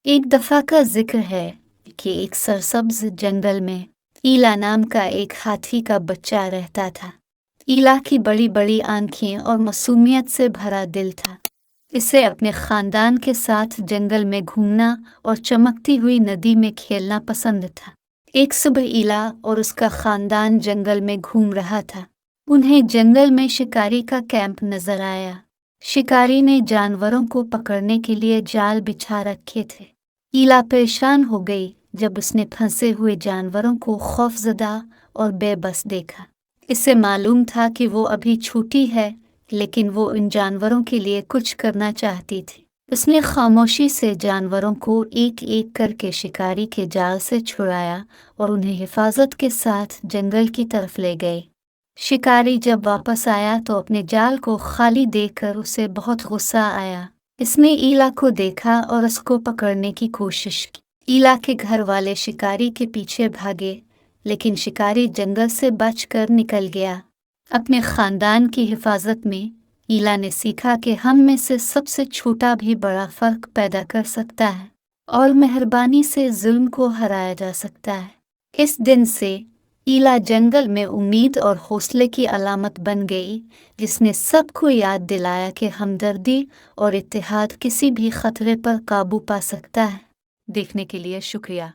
एक दफ़ा का जिक्र है कि एक सरसब्ज जंगल में ईला नाम का एक हाथी का बच्चा रहता था। ईला की बड़ी बड़ी आंखें और मासूमियत से भरा दिल था। इसे अपने खानदान के साथ जंगल में घूमना और चमकती हुई नदी में खेलना पसंद था। एक सुबह ईला और उसका खानदान जंगल में घूम रहा था। उन्हें जंगल में शिकारी का कैंप नजर आया। शिकारी ने जानवरों को पकड़ने के लिए जाल बिछा रखे थे। ईला परेशान हो गई जब उसने फंसे हुए जानवरों को खौफजदा और बेबस देखा। इसे मालूम था कि वो अभी छोटी है, लेकिन वो इन जानवरों के लिए कुछ करना चाहती थी। उसने खामोशी से जानवरों को एक एक करके शिकारी के जाल से छुड़ाया और उन्हें हिफाजत के साथ जंगल की तरफ ले गए। शिकारी जब वापस आया तो अपने जाल को खाली देखकर उसे बहुत गुस्सा आया। इसने ईला को देखा और उसको पकड़ने की कोशिश की। ईला के घर वाले शिकारी के पीछे भागे, लेकिन शिकारी जंगल से बचकर निकल गया। अपने खानदान की हिफाजत में ईला ने सीखा कि हम में से सबसे छोटा भी बड़ा फर्क पैदा कर सकता है और मेहरबानी से जुल्म को हराया जा सकता है। इस दिन से ईला जंगल में उम्मीद और हौसले की अलामत बन गई, जिसने सबको याद दिलाया कि हमदर्दी और इत्तेहाद किसी भी खतरे पर काबू पा सकता है। देखने के लिए शुक्रिया।